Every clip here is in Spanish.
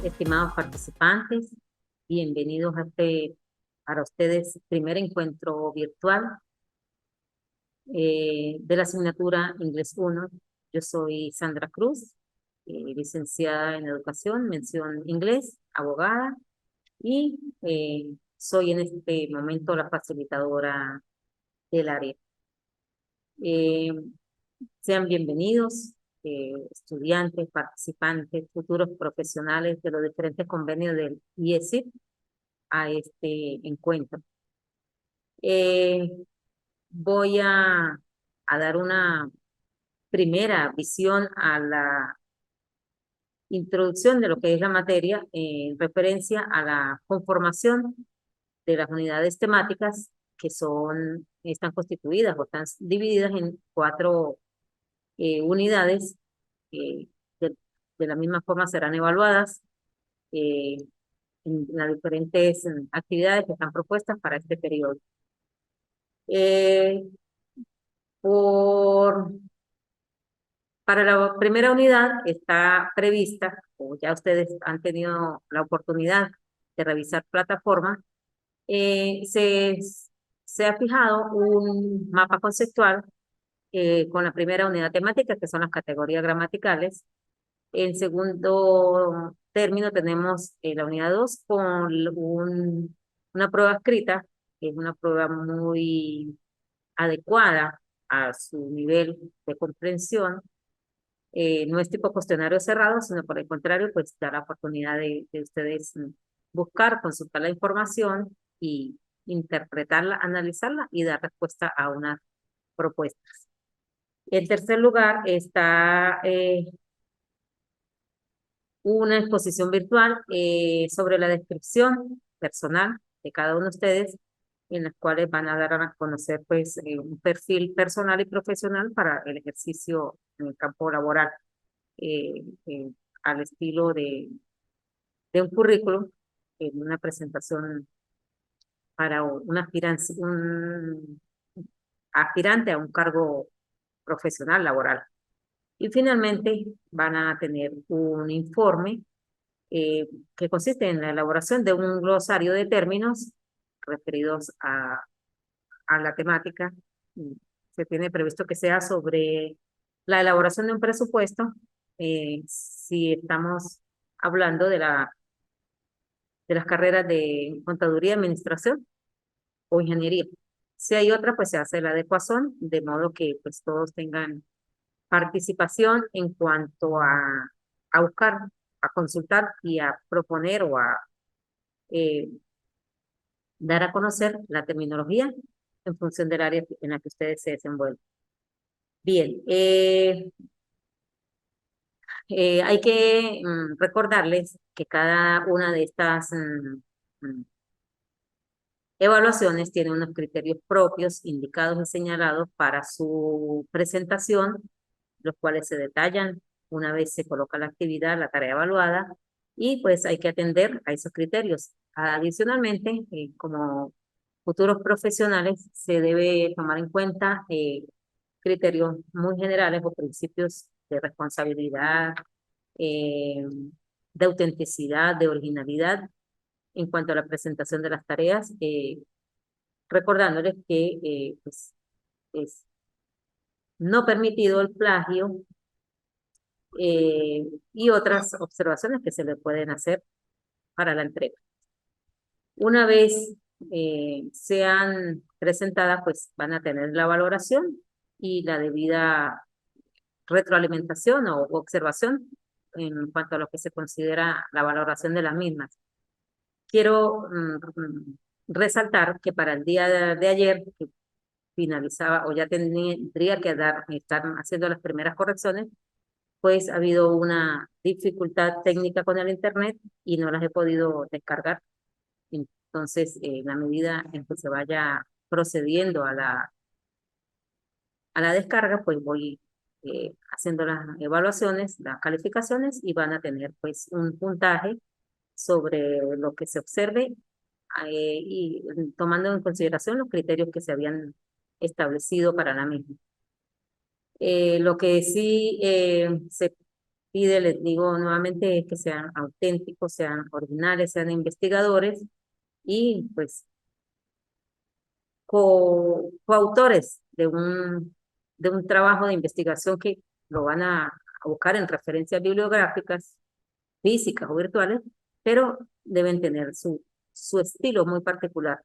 Estimados participantes, bienvenidos a este, para ustedes, primer encuentro virtual de la asignatura Inglés 1. Yo soy Sandra Cruz, licenciada en Educación, mención Inglés, abogada, y soy en este momento la facilitadora del área. Eh, Sean bienvenidos, estudiantes, participantes, futuros profesionales de los diferentes convenios del IESIP a este encuentro. Eh, Voy a dar una primera visión a la introducción de lo que es la materia en referencia a la conformación de las unidades temáticas que están constituidas o están divididas en 4 unidades. eh, de, de la misma forma serán evaluadas eh, en las diferentes actividades que están propuestas para este periodo. Eh, por, para la primera unidad está prevista, o ya ustedes han tenido la oportunidad de revisar plataforma, eh, se, se ha fijado un mapa conceptual con la primera unidad temática, que son las categorías gramaticales. En segundo término tenemos la unidad 2 con una prueba escrita, que es una prueba muy adecuada a su nivel de comprensión. No es tipo cuestionario cerrado, sino por el contrario, pues da la oportunidad de ustedes buscar, consultar la información y interpretarla, analizarla y dar respuesta a unas propuestas. En tercer lugar está una exposición virtual sobre la descripción personal de cada uno de ustedes, en las cuales van a dar a conocer pues un perfil personal y profesional para el ejercicio en el campo laboral, eh, eh, al estilo de un currículum, en una presentación para un aspirante a un cargo profesional laboral. Y finalmente van a tener un informe eh, que consiste en la elaboración de un glosario de términos referidos a la temática. Se tiene previsto que sea sobre la elaboración de un presupuesto, si estamos hablando de las carreras de contaduría, administración o ingeniería. Si hay otra, pues se hace la adecuación, de modo que pues todos tengan participación en cuanto a buscar, a consultar y a proponer o a eh, dar a conocer la terminología en función del área en la que ustedes se desenvuelven. Bien, hay que recordarles que cada una de estas evaluaciones tiene unos criterios propios, indicados y señalados para su presentación, los cuales se detallan una vez se coloca la actividad, la tarea evaluada, y pues hay que atender a esos criterios. Adicionalmente, como futuros profesionales, se debe tomar en cuenta criterios muy generales o principios de responsabilidad, eh, de autenticidad, de originalidad en cuanto a la presentación de las tareas, recordándoles que pues, es no permitido el plagio y otras observaciones que se le pueden hacer para la entrega. Una vez sean presentadas, pues van a tener la valoración y la debida retroalimentación o observación en cuanto a lo que se considera la valoración de las mismas. Quiero resaltar que para el día de ayer, que finalizaba o ya tendría que estar haciendo las primeras correcciones, pues ha habido una dificultad técnica con el internet y no las he podido descargar. Entonces, en la medida en que se vaya procediendo a la descarga, pues voy haciendo las evaluaciones, las calificaciones y van a tener pues un puntaje sobre lo que se observe y tomando en consideración los criterios que se habían establecido para la misma. Lo que sí se pide, les digo nuevamente, que sean auténticos, sean originales, sean investigadores y pues coautores de un trabajo de investigación que lo van a buscar en referencias bibliográficas, físicas o virtuales, pero deben tener su estilo muy particular.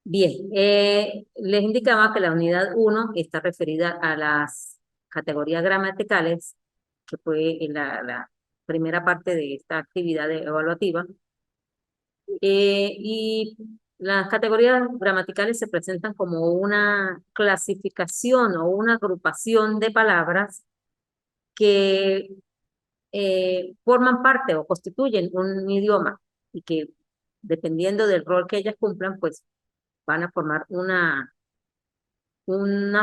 Bien, les indicaba que la unidad 1 está referida a las categorías gramaticales, que fue en la primera parte de esta actividad evaluativa. Y las categorías gramaticales se presentan como una clasificación o una agrupación de palabras que forman parte o constituyen un idioma y que dependiendo del rol que ellas cumplan, pues van a formar una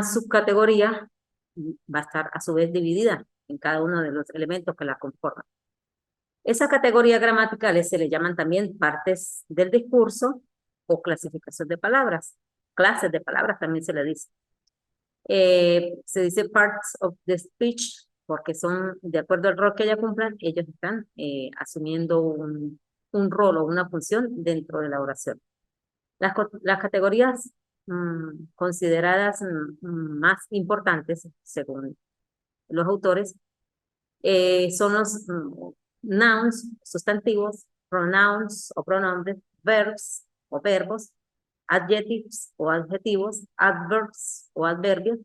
subcategoría, va a estar a su vez dividida en cada uno de los elementos que la conforman. Esas categorías gramaticales se le llaman también partes del discurso o clasificación de palabras. Clases de palabras también se le dice. Se dice parts of the speech porque son, de acuerdo al rol que ellas cumplan, ellos están asumiendo un rol o una función dentro de la oración. Las categorías consideradas más importantes, según los autores, son los nouns, sustantivos, pronouns o pronombres, verbs o verbos, adjectives o adjetivos, adverbs o adverbios,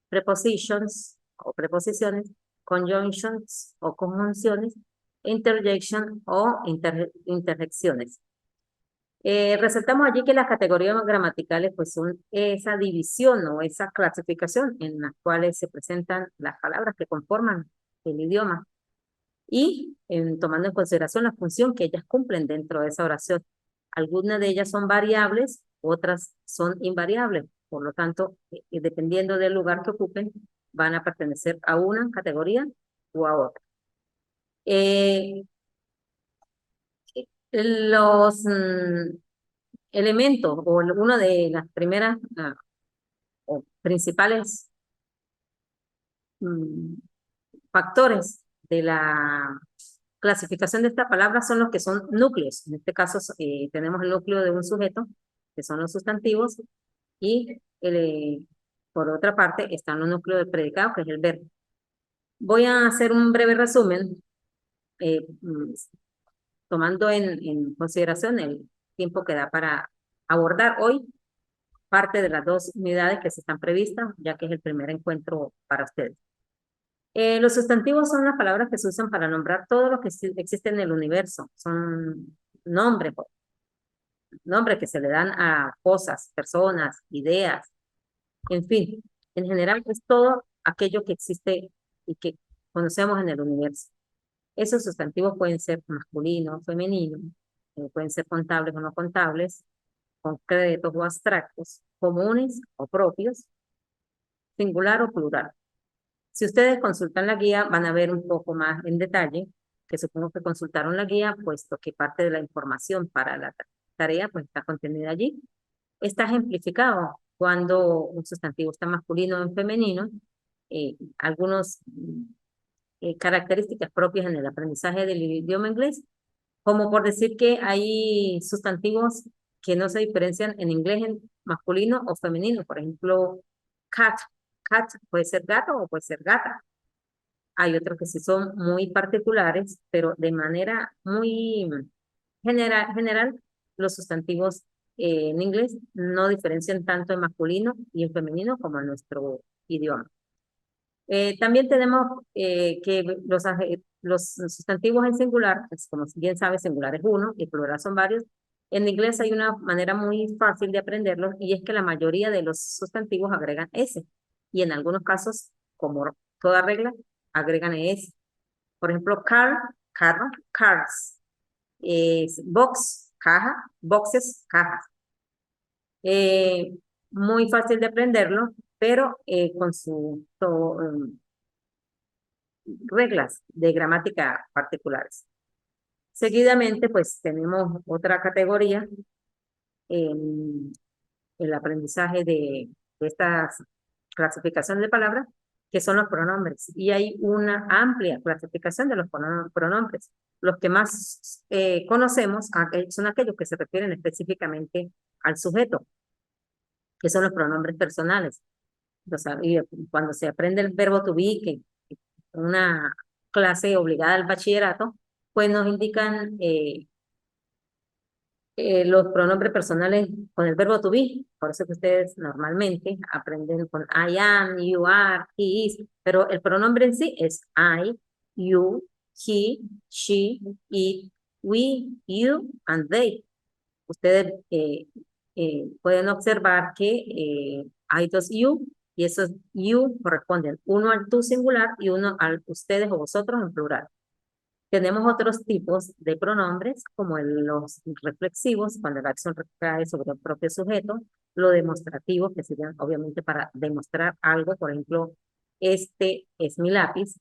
prepositions o preposiciones, conjunctions o conjunciones, interjection o interjecciones. Resaltamos allí que las categorías gramaticales pues son esa división o esa clasificación en las cuales se presentan las palabras que conforman el idioma y tomando en consideración la función que ellas cumplen dentro de esa oración. Algunas de ellas son variables, otras son invariables, por lo tanto, dependiendo del lugar que ocupen, van a pertenecer a una categoría o a otra. Los elementos o una de las primeras o principales factores de la clasificación de esta palabra son los que son núcleos. En este caso tenemos el núcleo de un sujeto, que son los sustantivos, y por otra parte están los núcleos del predicado, que es el verbo. Voy a hacer un breve resumen, tomando en consideración el tiempo que da para abordar hoy parte de las dos unidades que se están previstas, ya que es el primer encuentro para ustedes. Los sustantivos son las palabras que se usan para nombrar todo lo que existe en el universo. Son nombres, nombres que se le dan a cosas, personas, ideas, en fin. En general es todo aquello que existe y que conocemos en el universo. Esos sustantivos pueden ser masculinos, femeninos, pueden ser contables o no contables, concretos o abstractos, comunes o propios, singular o plural. Si ustedes consultan la guía, van a ver un poco más en detalle, que supongo que consultaron la guía, puesto que parte de la información para la tarea pues está contenida allí. Está ejemplificado cuando un sustantivo está masculino o en femenino, algunas características propias en el aprendizaje del idioma inglés, como por decir que hay sustantivos que no se diferencian en inglés en masculino o femenino. Por ejemplo, cat. Cat puede ser gato o puede ser gata. Hay otros que sí son muy particulares, pero de manera muy general los sustantivos en inglés no diferencian tanto en masculino y en femenino como en nuestro idioma. También tenemos que los sustantivos en singular, pues, como bien sabes, singular es uno y plural son varios. En inglés hay una manera muy fácil de aprenderlos y es que la mayoría de los sustantivos agregan S y en algunos casos, como toda regla, agregan ES. Por ejemplo, car, carro, cars. Box, caja, boxes, cajas. Muy fácil de aprenderlo, pero con sus reglas de gramática particulares. Seguidamente, pues tenemos otra categoría en el aprendizaje de esta clasificación de palabras, que son los pronombres. Y hay una amplia clasificación de los pronombres. Los que más conocemos son aquellos que se refieren específicamente al sujeto, que son los pronombres personales. O sea, y cuando se aprende el verbo to be, que es una clase obligada al bachillerato, pues nos indican los pronombres personales con el verbo to be. Por eso que ustedes normalmente aprenden con I am, you are, he is, pero el pronombre en sí es I, you, he, she, it, we, you, and they. Ustedes pueden observar que hay dos you y esos you corresponden uno al tú singular y uno al ustedes o vosotros en plural. Tenemos otros tipos de pronombres, como los reflexivos, cuando la acción recae sobre el propio sujeto, lo demostrativo, que serían obviamente para demostrar algo, por ejemplo, este es mi lápiz.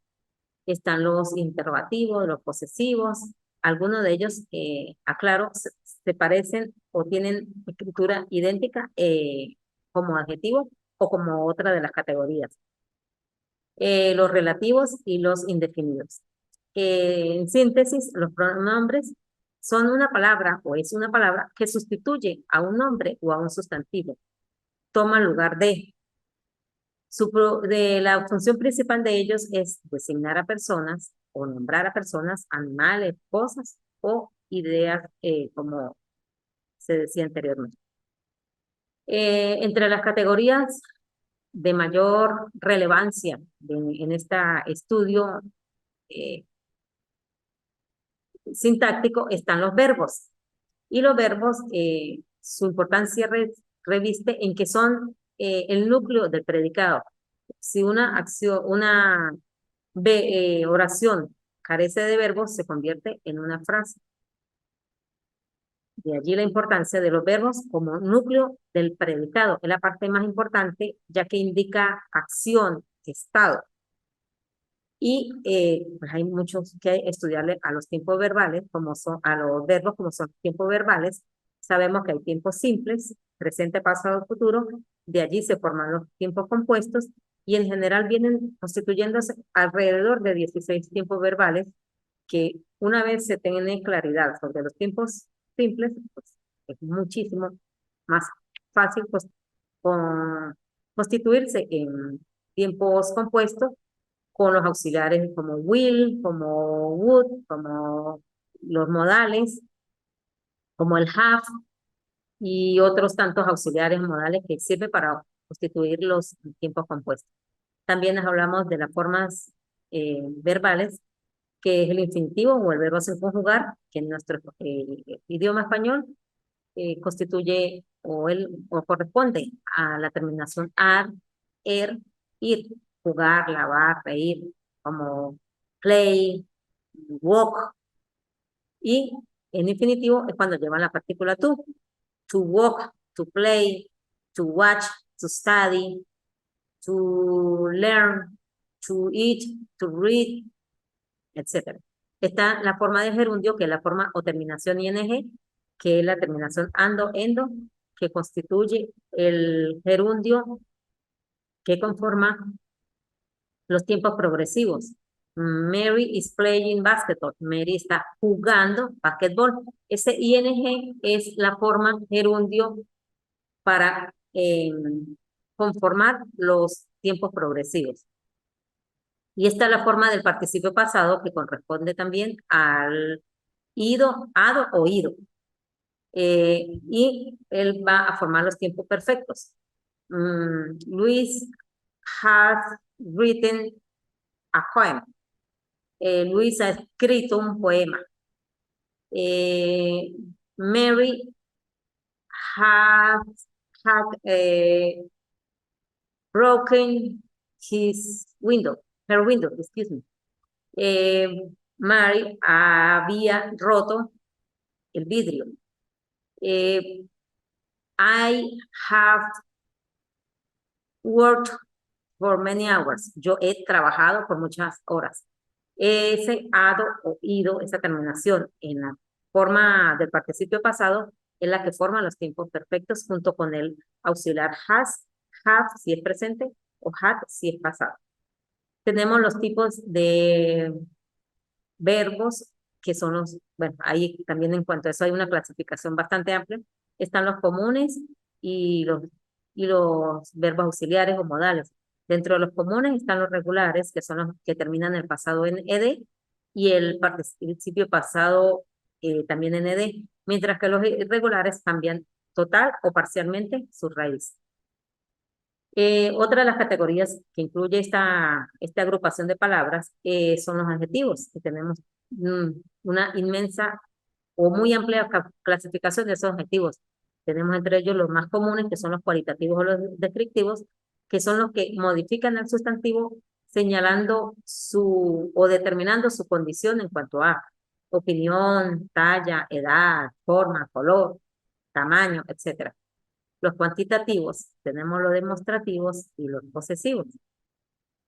Están los interrogativos, los posesivos, algunos de ellos, aclaro, se parecen o tienen escritura idéntica como adjetivo o como otra de las categorías. Los relativos y los indefinidos. En síntesis, los pronombres son una palabra o es una palabra que sustituye a un nombre o a un sustantivo. Toma lugar de. La función principal de ellos es designar a personas o nombrar a personas, animales, cosas o ideas, como se decía anteriormente. Entre las categorías de mayor relevancia en este estudio eh, sintáctico están los verbos. Y los verbos, su importancia reviste en que son el núcleo del predicado. Si una acción, una oración carece de verbos, se convierte en una frase. De allí la importancia de los verbos como núcleo del predicado. Es la parte más importante, ya que indica acción, estado. Y pues hay muchos que estudiarle a los tiempos verbales, como son, a los verbos como son tiempos verbales. Sabemos que hay tiempos simples, presente, pasado, futuro. De allí se forman los tiempos compuestos y en general vienen constituyéndose alrededor de 16 tiempos verbales que una vez se tiene claridad sobre los tiempos simples, pues es muchísimo más fácil pues, constituirse en tiempos compuestos con los auxiliares como will, como would, como los modales, como el have y otros tantos auxiliares modales que sirven para constituir los tiempos compuestos. También nos hablamos de las formas verbales, que es el infinitivo o el verbo sin conjugar, que en nuestro idioma español constituye o corresponde a la terminación ar, ir, jugar, lavar, reír, como play, walk. Y en infinitivo es cuando llevan la partícula to walk, to play, to watch, to study, to learn, to eat, to read, etc. Está la forma de gerundio, que es la forma o terminación ing, que es la terminación ando, endo, que constituye el gerundio que conforma los tiempos progresivos. Mary is playing basketball. Mary está jugando basquetbol. Ese ing es la forma gerundio para conformar los tiempos progresivos. Y esta es la forma del participio pasado que corresponde también al ido, ado o ido. Y él va a formar los tiempos perfectos. Luis has written a poem. Luis ha escrito un poema. Mary has had broken her window, excuse me. Mary había roto el vidrio. I have worked for many hours. Yo he trabajado por muchas horas. Ese ado o ido, esa terminación en la forma del participio pasado, es la que forma los tiempos perfectos junto con el auxiliar has, have si es presente o had si es pasado. Tenemos los tipos de verbos que son bueno, ahí también en cuanto a eso hay una clasificación bastante amplia. Están los comunes y los verbos auxiliares o modales. Dentro de los comunes están los regulares, que son los que terminan el pasado en ed, y el participio pasado también en ed, mientras que los irregulares cambian total o parcialmente su raíz. Otra de las categorías que incluye esta agrupación de palabras son los adjetivos, que tenemos una inmensa o muy amplia clasificación de esos adjetivos. Tenemos entre ellos los más comunes, que son los cualitativos o los descriptivos, que son los que modifican el sustantivo señalando o determinando su condición en cuanto a opinión, talla, edad, forma, color, tamaño, etcétera. Los cuantitativos, tenemos los demostrativos y los posesivos.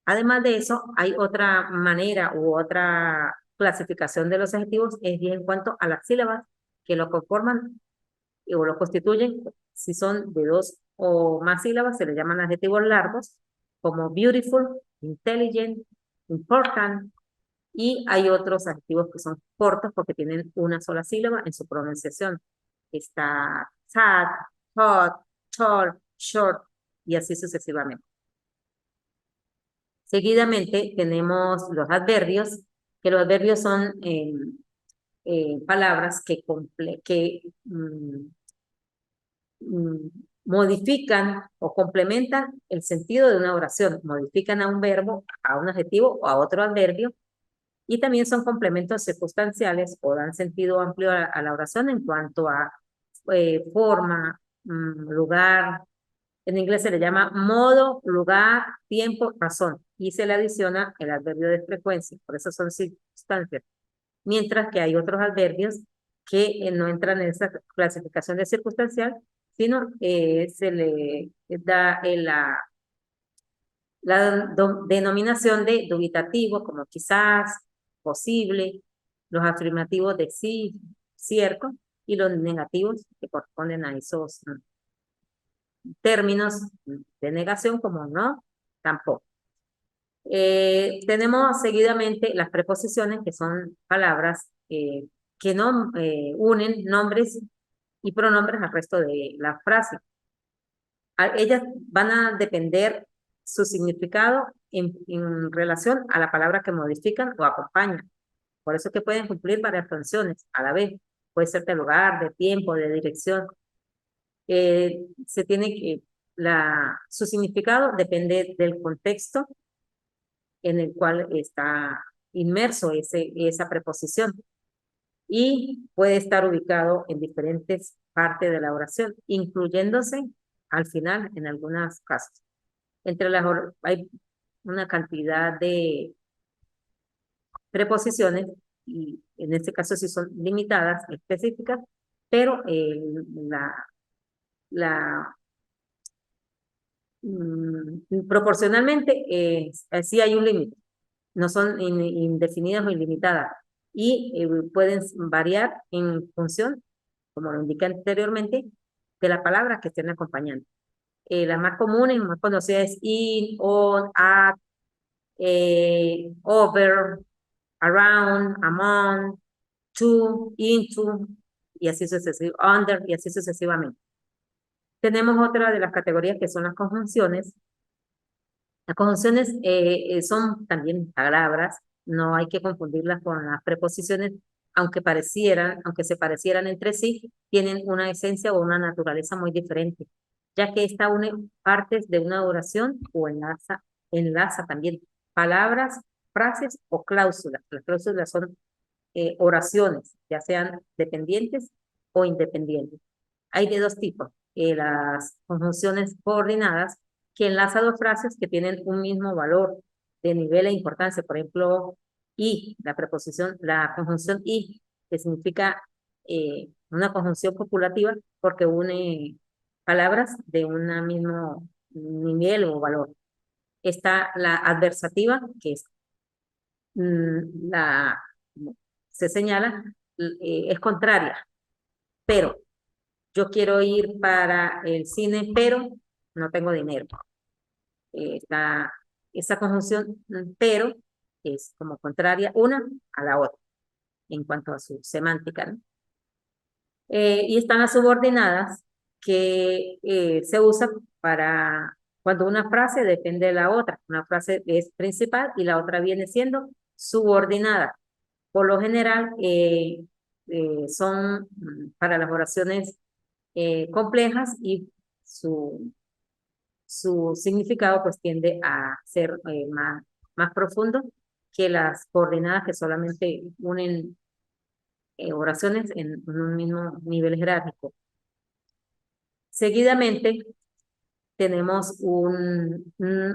Además de eso, hay otra manera u otra clasificación de los adjetivos, es bien en cuanto a las sílabas que lo conforman o lo constituyen. Si son de 2 o más sílabas, se le llaman adjetivos largos, como beautiful, intelligent, important, y hay otros adjetivos que son cortos porque tienen una sola sílaba en su pronunciación. Está sad, hot, tall, short, y así sucesivamente. Seguidamente tenemos los adverbios, que los adverbios son palabras que modifican o complementan el sentido de una oración, modifican a un verbo, a un adjetivo o a otro adverbio, y también son complementos circunstanciales o dan sentido amplio a la oración en cuanto a forma, lugar. En inglés se le llama modo, lugar, tiempo, razón, y se le adiciona el adverbio de frecuencia, por eso son circunstancias. Mientras que hay otros adverbios que no entran en esa clasificación de circunstancial, sino se le da la denominación de dubitativo, como quizás, posible, los afirmativos de sí, cierto, y los negativos que corresponden a esos términos de negación, como no, tampoco. Tenemos seguidamente las preposiciones, que son palabras que no unen nombres y pronombres al resto de la frase. Ellas van a depender su significado en relación a la palabra que modifican o acompañan. Por eso que pueden cumplir varias funciones a la vez. Puede ser de lugar, de tiempo, de dirección. Se tiene que, su significado depende del contexto en el cual está inmerso esa preposición, y puede estar ubicado en diferentes partes de la oración, incluyéndose al final en algunos casos. Hay una cantidad de preposiciones, y en este caso sí son limitadas, específicas, pero la proporcionalmente sí hay un límite. No son indefinidas o ilimitadas, y pueden variar en función, como lo indiqué anteriormente, de la palabra que estén acompañando. Las más comunes, más conocidas es in, on, at, over, around, among, to, into, y así sucesivamente, under, y así sucesivamente. Tenemos otra de las categorías que son las conjunciones. Las conjunciones son también palabras, no hay que confundirlas con las preposiciones, aunque se parecieran entre sí, tienen una esencia o una naturaleza muy diferente, ya que esta une partes de una oración o enlaza también palabras, frases o cláusulas. Las cláusulas son oraciones, ya sean dependientes o independientes. Hay de dos tipos, las conjunciones coordinadas, que enlaza dos frases que tienen un mismo valor de nivel e importancia. Por ejemplo, y, la conjunción y, que significa una conjunción copulativa porque une palabras de un mismo nivel o valor. Está la adversativa, que es se señala, es contraria, pero yo quiero ir para el cine, pero no tengo dinero. Está esa conjunción pero es como contraria una a la otra en cuanto a su semántica, ¿no? Y están las subordinadas que se usan para cuando una frase depende de la otra. Una frase es principal y la otra viene siendo subordinada. Por lo general, son para las oraciones complejas y su significado pues tiende a ser más profundo que las coordenadas que solamente unen oraciones en un mismo nivel jerárquico. Seguidamente tenemos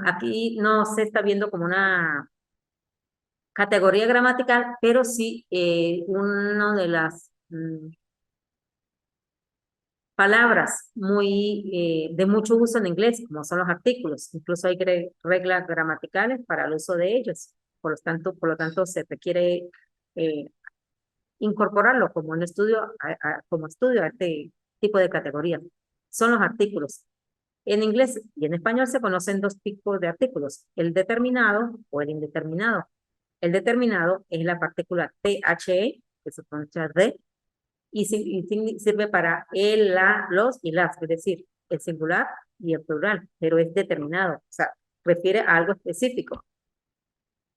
aquí no se está viendo como una categoría gramatical, pero sí una de las palabras de mucho uso en inglés, como son los artículos. Incluso hay reglas gramaticales para el uso de ellos. Por lo tanto se requiere eh, incorporarlo como un estudio, como estudio a este tipo de categorías. Son los artículos. En inglés y en español se conocen dos tipos de artículos, el determinado o el indeterminado. El determinado es la partícula THE, que se pronuncia de, y sirve para el, la, los y las, es decir, el singular y el plural, pero es determinado, o sea, refiere a algo específico.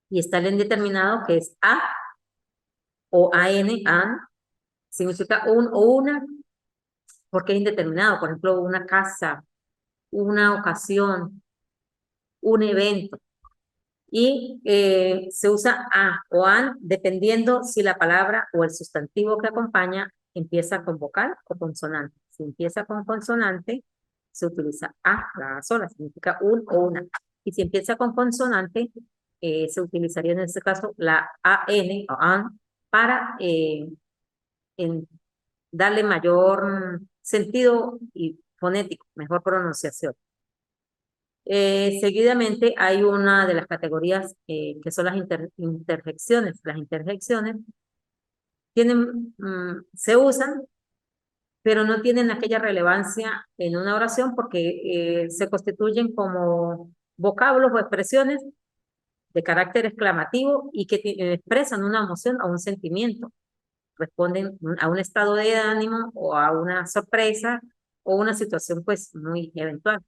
Y está el indeterminado, que es a o an, significa un o una, porque es indeterminado. Por ejemplo, una casa, una ocasión, un evento. Y se usa a o an dependiendo si la palabra o el sustantivo que acompaña empieza con vocal o consonante. Si empieza con consonante, se utiliza a, la sola, significa un o una. Y si empieza con consonante, se utilizaría en este caso la an o an para darle mayor sentido y fonético, mejor pronunciación. Seguidamente hay una de las categorías que son las interjecciones. Las interjecciones se usan, pero no tienen aquella relevancia en una oración porque se constituyen como vocablos o expresiones de carácter exclamativo y que expresan una emoción o un sentimiento. Responden a un estado de ánimo o a una sorpresa o una situación pues muy eventual.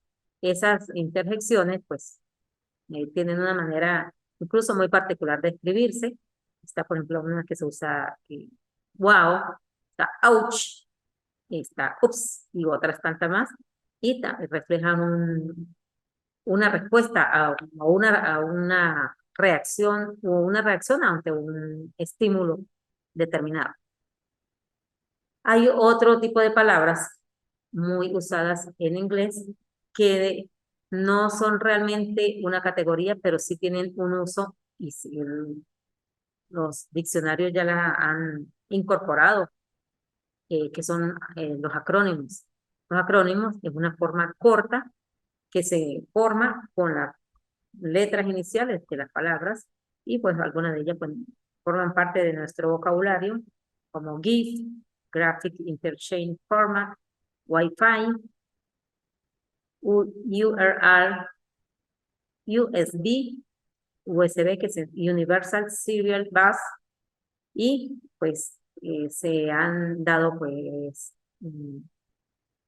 Esas interjecciones pues tienen una manera incluso muy particular de escribirse. Está, por ejemplo, una que se usa wow, está ouch, está ups, y otras tantas más, y reflejan una respuesta a una reacción o una reacción ante un estímulo determinado. Hay otro tipo de palabras muy usadas en inglés que no son realmente una categoría, pero sí tienen un uso y los diccionarios ya la han incorporado, que son los acrónimos. Los acrónimos es una forma corta que se forma con las letras iniciales de las palabras y pues algunas de ellas pues, forman parte de nuestro vocabulario como GIF, Graphic Interchange Format, Wi-Fi, URL, USB, USB que es Universal Serial Bus y pues se han dado pues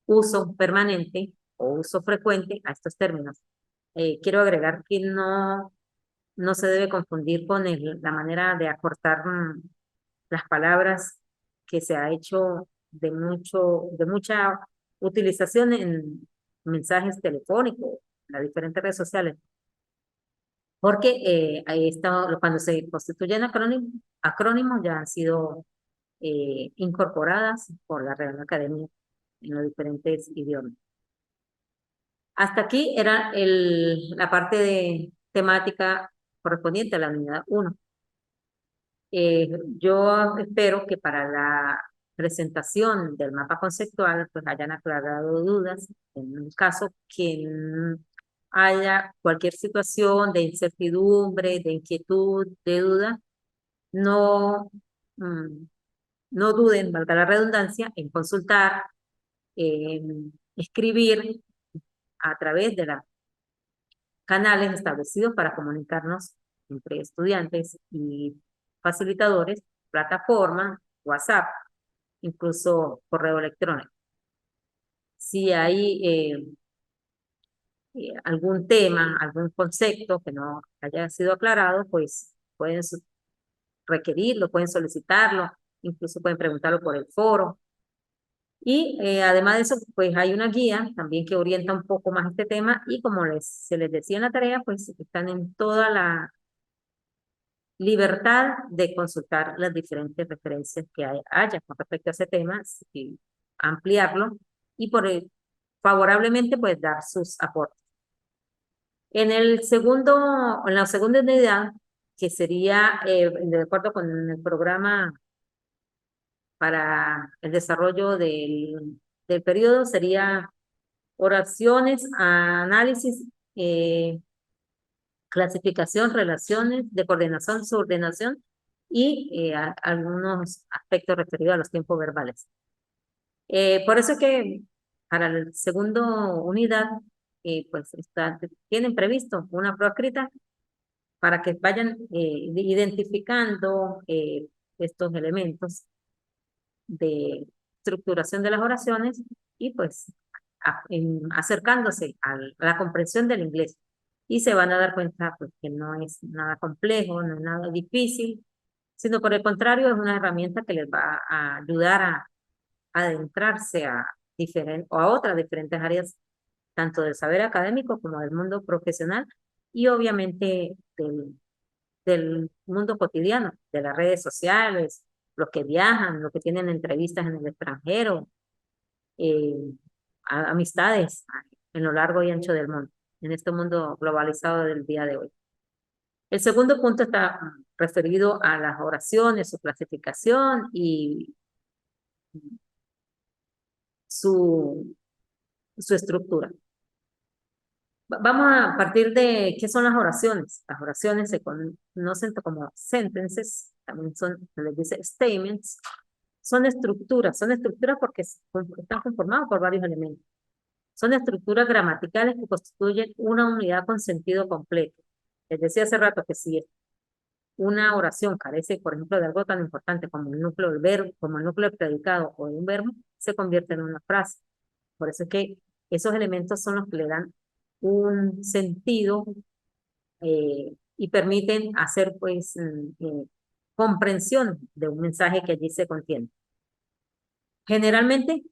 uso permanente o uso frecuente a estos términos. Quiero agregar que no se debe confundir con la manera de acortar las palabras que se ha hecho de mucha utilización en mensajes telefónicos, en las diferentes redes sociales, porque cuando se constituyen acrónimos ya han sido incorporadas por la Real Academia en los diferentes idiomas. Hasta aquí era la parte de temática correspondiente a la unidad 1. Yo espero que para la presentación del mapa conceptual pues hayan aclarado dudas. En un caso que haya cualquier situación de incertidumbre, de inquietud, de duda, no, mm, no duden, valga la redundancia, en consultar, en escribir a través de la canales establecidos para comunicarnos entre estudiantes y facilitadores, plataforma, WhatsApp, incluso correo electrónico. Si hay algún tema, algún concepto que no haya sido aclarado, pues pueden requerirlo, pueden solicitarlo, incluso pueden preguntarlo por el foro. Y además de eso, pues hay una guía también que orienta un poco más este tema y como se les decía en la tarea, pues están en toda la libertad de consultar las diferentes referencias que haya con respecto a ese tema y ampliarlo y favorablemente pues dar sus aportes. En la segunda unidad, que sería de acuerdo con el programa para el desarrollo del periodo, sería oraciones, análisis, clasificación, relaciones de coordinación, subordinación y algunos aspectos referidos a los tiempos verbales. Por eso que para la segunda unidad, pues tienen previsto una prueba escrita para que vayan identificando estos elementos de estructuración de las oraciones y pues acercándose a la comprensión del inglés. Y se van a dar cuenta pues, que no es nada complejo, no es nada difícil, sino por el contrario es una herramienta que les va a ayudar a adentrarse o a otras diferentes áreas, tanto del saber académico como del mundo profesional y obviamente del mundo cotidiano, de las redes sociales, los que viajan, los que tienen entrevistas en el extranjero, eh, amistades en lo largo y ancho del mundo, en este mundo globalizado del día de hoy. El segundo punto está referido a las oraciones, su clasificación y su estructura. Vamos a partir de qué son las oraciones. Las oraciones se conocen como sentences, también se les dice statements. Son estructuras porque están conformadas por varios elementos. Son estructuras gramaticales que constituyen una unidad con sentido completo. Les decía hace rato que si una oración carece, por ejemplo, de algo tan importante como el núcleo del verbo, como el núcleo del predicado o de un verbo, se convierte en una frase. Por eso es que esos elementos son los que le dan un sentido y permiten hacer pues comprensión de un mensaje que allí se contiene. Generalmente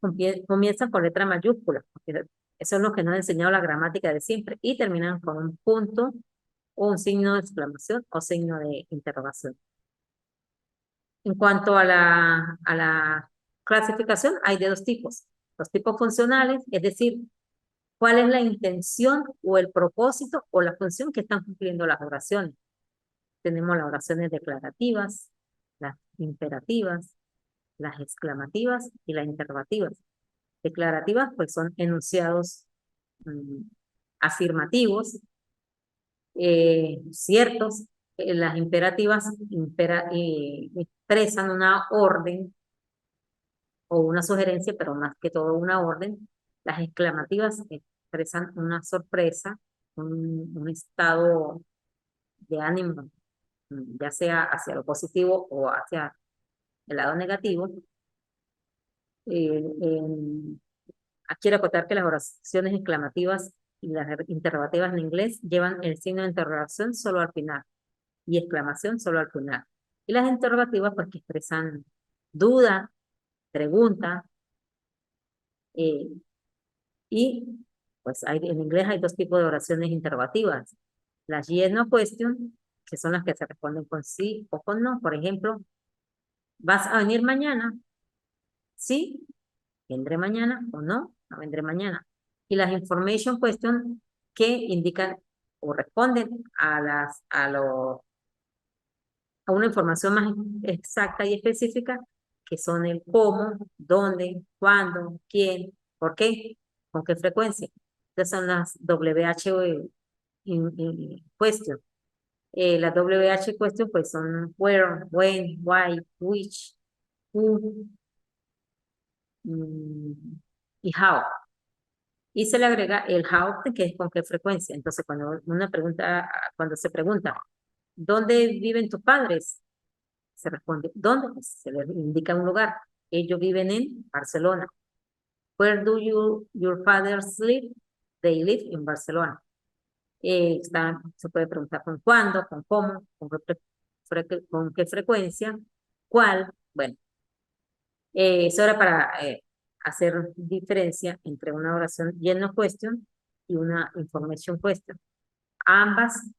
comienzan con letra mayúscula, porque eso es lo que nos ha enseñado la gramática de siempre, y terminan con un punto o un signo de exclamación o signo de interrogación. En cuanto a la clasificación, hay de dos tipos. Los tipos funcionales, es decir, cuál es la intención o el propósito o la función que están cumpliendo las oraciones. Tenemos las oraciones declarativas, las imperativas, las exclamativas y las interrogativas. Declarativas, pues son enunciados afirmativos, ciertos. Las imperativas expresan una orden o una sugerencia, pero más que todo una orden. Las exclamativas expresan una sorpresa, un estado de ánimo, ya sea hacia lo positivo o hacia el lado negativo. Quiero acotar que las oraciones exclamativas y las interrogativas en inglés llevan el signo de interrogación solo al final y exclamación solo al final. Y las interrogativas pues que expresan duda, pregunta, y pues en inglés hay dos tipos de oraciones interrogativas. Las yes no question, que son las que se responden con sí o con no. Por ejemplo, ¿vas a venir mañana? Sí, vendré mañana o no, no vendré mañana. Y las information question que indican o responden a una información más exacta y específica, que son el cómo, dónde, cuándo, quién, por qué, con qué frecuencia. Estas son las WH question. Las WH question pues son where, when, why, which, who y how. Y se le agrega el how often, que es con qué frecuencia. Entonces, cuando se pregunta, ¿dónde viven tus padres? Se responde, ¿dónde? Pues se les indica un lugar. Ellos viven en Barcelona. Where do your fathers live? They live in Barcelona. Se puede preguntar con cuándo, con cómo, con qué frecuencia, cuál. Bueno, eso era para hacer diferencia entre una oración lleno question y una information question. Ambas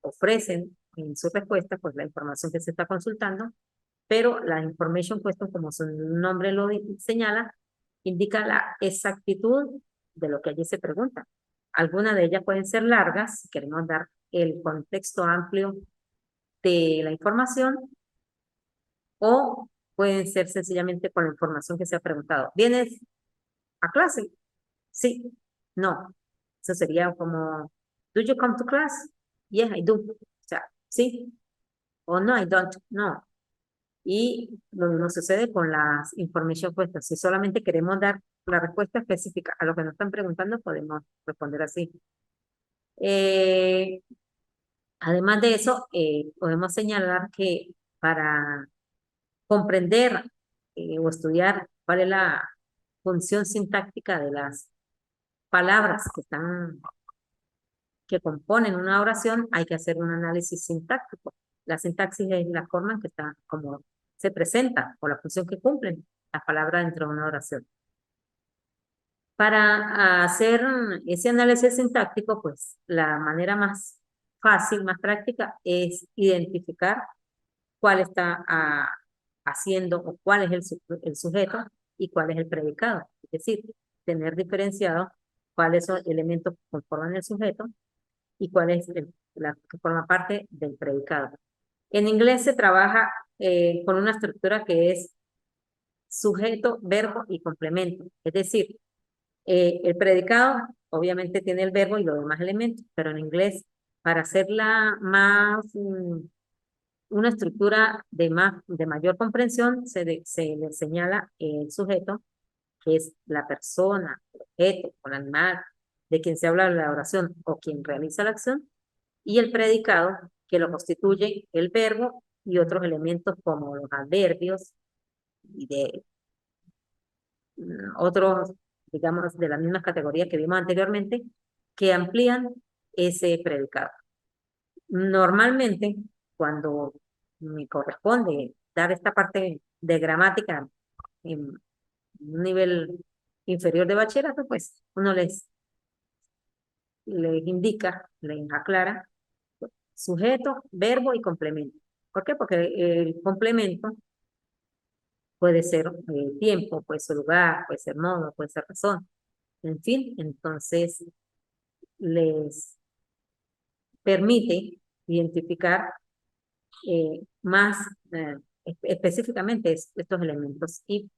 ofrecen en su respuesta pues la información que se está consultando, pero la information question, como su nombre lo señala, indica la exactitud de lo que allí se pregunta. Algunas de ellas pueden ser largas, si queremos dar el contexto amplio de la información, o pueden ser sencillamente con la información que se ha preguntado. ¿Vienes a clase? Sí, no. Eso sería como, ¿do you come to class? Yes, I do. O sea, sí, o no, I don't, no. Y lo mismo sucede con las information questions. Si solamente queremos dar la respuesta específica a lo que nos están preguntando, podemos responder así. Eh, Además de eso, podemos señalar que para comprender o estudiar cuál es la función sintáctica de las palabras que componen una oración, hay que hacer un análisis sintáctico. La sintaxis es la forma en que está, como se presenta o la función que cumplen las palabras dentro de una oración. Para hacer ese análisis sintáctico, pues la manera más fácil, más práctica, es identificar cuál está haciendo o cuál es el sujeto y cuál es el predicado. Es decir, tener diferenciado cuáles son elementos que conforman el sujeto y cuál es la que forma parte del predicado. En inglés se trabaja con una estructura que es sujeto, verbo y complemento. Es decir, el predicado obviamente tiene el verbo y los demás elementos, pero en inglés, para hacerla más una estructura de mayor comprensión, se le señala el sujeto, que es la persona, el objeto o el animal de quien se habla la oración o quien realiza la acción, y el predicado, que lo constituye el verbo y otros elementos como los adverbios y de otros, digamos, de la misma categoría que vimos anteriormente, que amplían ese predicado. Normalmente, cuando me corresponde dar esta parte de gramática en un nivel inferior de bachillerato, pues uno les indica, les aclara sujeto, verbo y complemento. ¿Por qué? Porque el complemento puede ser tiempo, puede ser lugar, puede ser modo, puede ser razón. En fin, entonces les permite identificar más específicamente estos elementos y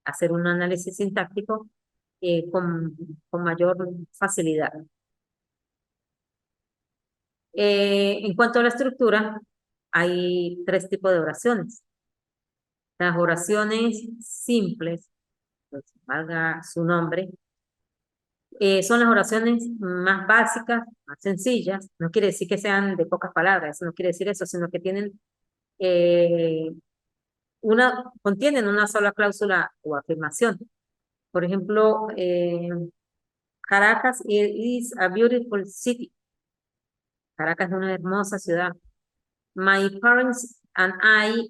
hacer un análisis sintáctico con mayor facilidad. En cuanto a la estructura, hay tres tipos de oraciones. Las oraciones simples, pues valga su nombre, son las oraciones más básicas, más sencillas. No quiere decir que sean de pocas palabras, eso no quiere decir eso, sino que eh, contienen una sola cláusula o afirmación. Por ejemplo, Caracas is a beautiful city. Caracas es una hermosa ciudad. My parents and I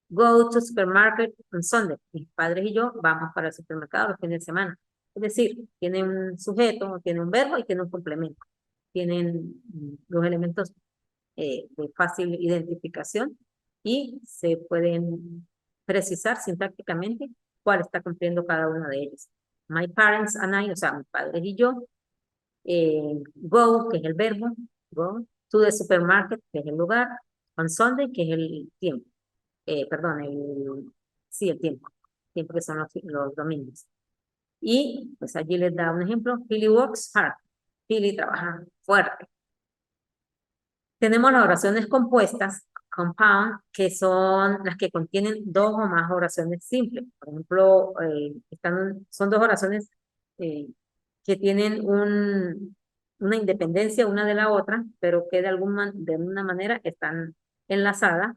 go to supermarket on Sunday. Mis padres y yo vamos para el supermercado los fines de semana. Es decir, tiene un sujeto, tiene un verbo y tiene un complemento. Tienen los elementos de fácil identificación y se pueden precisar sintácticamente cuál está cumpliendo cada uno de ellos. My parents and I, o sea, mis padres y yo, go, que es el verbo, go, to the supermarket, que es el lugar, on Sunday, que es el tiempo, perdón, sí, el tiempo que son los domingos. Y pues allí les da un ejemplo, Billy works hard, Billy trabaja fuerte. Tenemos las oraciones compuestas, compound, que son las que contienen dos o más oraciones simples. Por ejemplo, son dos oraciones eh, que tienen una independencia una de la otra, pero que de alguna manera están enlazadas.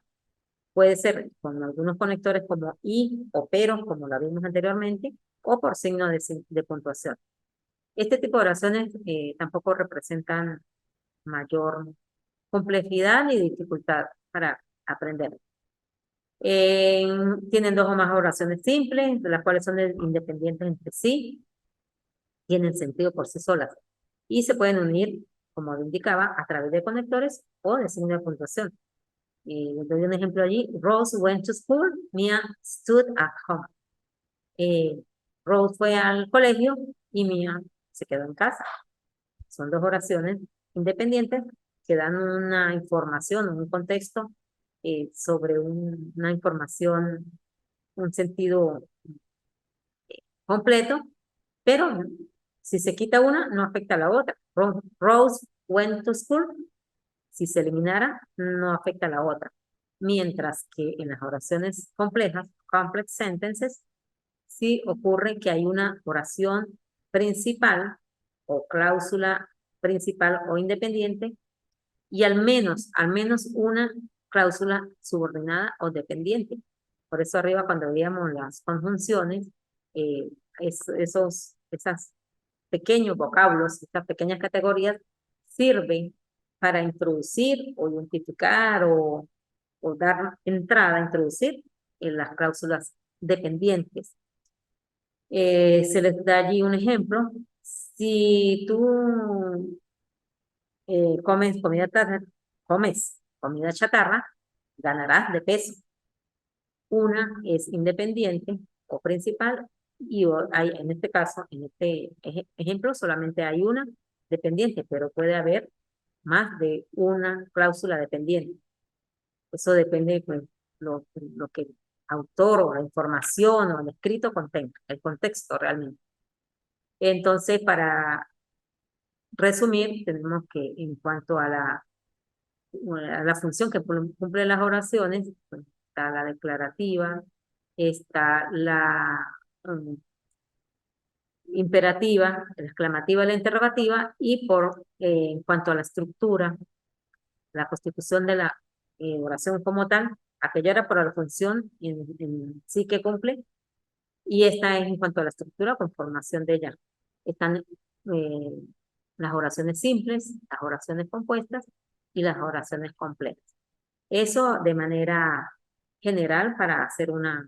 Puede ser con algunos conectores como y o pero, como la vimos anteriormente, o por signo de puntuación. Este tipo de oraciones tampoco representan mayor complejidad ni dificultad para aprender. Tienen dos o más oraciones simples, de las cuales son independientes entre sí, tienen sentido por sí solas y se pueden unir, como lo indicaba, a través de conectores o de signo de puntuación. Doy un ejemplo allí. Rose went to school, Mia stood at home. Rose fue al colegio y Mia se quedó en casa. Son dos oraciones independientes que dan una información, un contexto sobre una información, un sentido completo, pero si se quita una, no afecta a la otra. Rose went to school, si se eliminara, no afecta a la otra. Mientras que en las oraciones complejas, complex sentences, sí ocurre que hay una oración principal o cláusula principal o independiente y al menos una cláusula subordinada o dependiente. Por eso arriba cuando veíamos las conjunciones, eh, esos pequeños vocablos, estas pequeñas categorías sirven para introducir o identificar o dar entrada, introducir en las cláusulas dependientes. Se les da allí un ejemplo. Si tú comes comida chatarra, ganarás de peso. Una es independiente o principal y hay, en este caso, en este ejemplo, solamente hay una dependiente, pero puede haber más de una cláusula dependiente. Eso depende de pues, lo que el autor o la información o el escrito contenga, el contexto realmente. Entonces, para resumir, tenemos que en cuanto a la función que cumplen las oraciones, pues, está la declarativa, está la imperativa, la exclamativa y la interrogativa, y en cuanto a la estructura, la constitución de la oración como tal, aquella era por la función en sí que cumple, y esta es en cuanto a la estructura, conformación de ella. Están eh, las oraciones simples, las oraciones compuestas y las oraciones completas. Eso de manera general para hacer una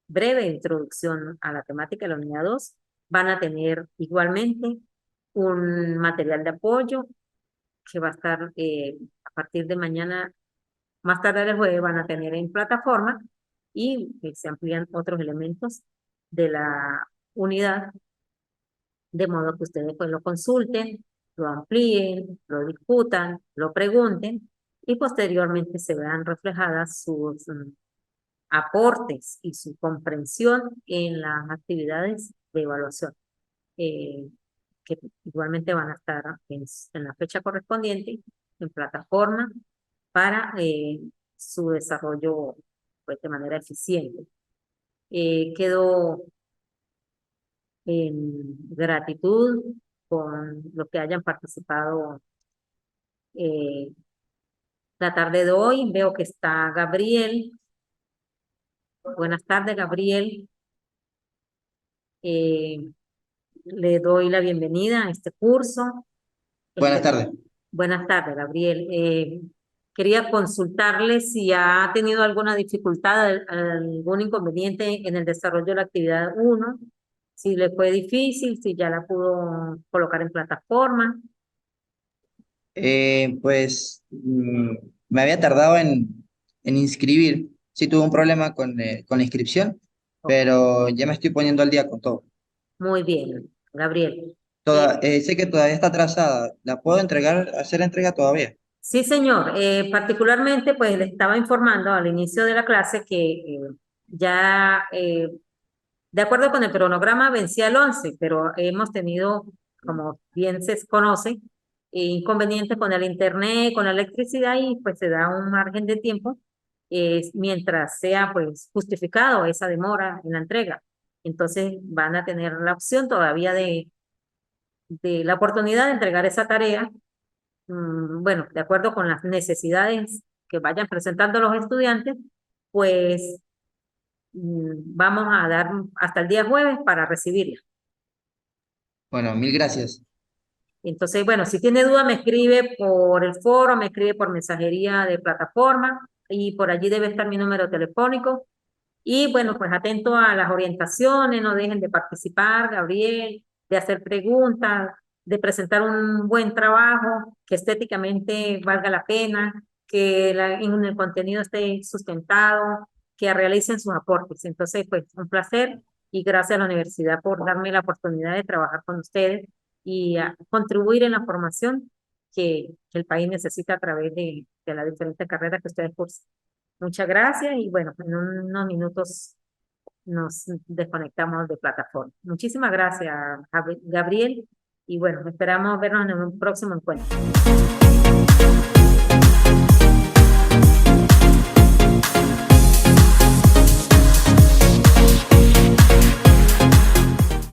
breve introducción a la temática de la unidad 2. Van a tener igualmente un material de apoyo que va a estar a partir de mañana, más tarde del jueves, van a tener en plataforma y se amplían otros elementos de la unidad, de modo que ustedes pues lo consulten, lo amplíen, lo discutan, lo pregunten y posteriormente se vean reflejadas sus aportes y su comprensión en las actividades de evaluación, eh, que igualmente van a estar en la fecha correspondiente en plataforma para su desarrollo pues, de manera eficiente. Quedo en gratitud con los que hayan participado eh, la tarde de hoy. Veo que está Gabriel. Buenas tardes, Gabriel. Eh, Le doy la bienvenida a este curso. Buenas tardes. Buenas tardes, Gabriel. Quería consultarle si ha tenido alguna dificultad, algún inconveniente en el desarrollo de la actividad 1, si le fue difícil, si ya la pudo colocar en plataforma. Me había tardado en inscribir. Sí tuve un problema con la inscripción, Ok, pero ya me estoy poniendo al día con todo. muy bien, Gabriel. Eh, Sé que todavía está atrasada. ¿La puedo entregar, hacer entrega todavía? sí, señor. Particularmente, pues le estaba informando al inicio de la clase que ya de acuerdo con el cronograma, vencía el 11, pero hemos tenido, como bien se conoce, inconvenientes con el internet, con la electricidad y pues se da un margen de tiempo mientras sea pues justificado esa demora en la entrega. Entonces van a tener la opción todavía de la oportunidad de entregar esa tarea, bueno, de acuerdo con las necesidades que vayan presentando los estudiantes, pues vamos a dar hasta el día jueves para recibirla. Bueno, mil gracias. Entonces, bueno, si tiene duda me escribe por el foro, me escribe por mensajería de plataforma y por allí debe estar mi número telefónico. Y bueno, pues atento a las orientaciones, no dejen de participar, Gabriel, de hacer preguntas, de presentar un buen trabajo, que estéticamente valga la pena, que en el contenido esté sustentado, que realicen sus aportes. Entonces, pues un placer y gracias a la universidad por darme la oportunidad de trabajar con ustedes y a contribuir en la formación que el país necesita a través de las diferentes carreras que ustedes cursan. Muchas gracias y bueno, en unos minutos nos desconectamos de plataforma. Muchísimas gracias, Gabriel, y bueno, esperamos vernos en un próximo encuentro.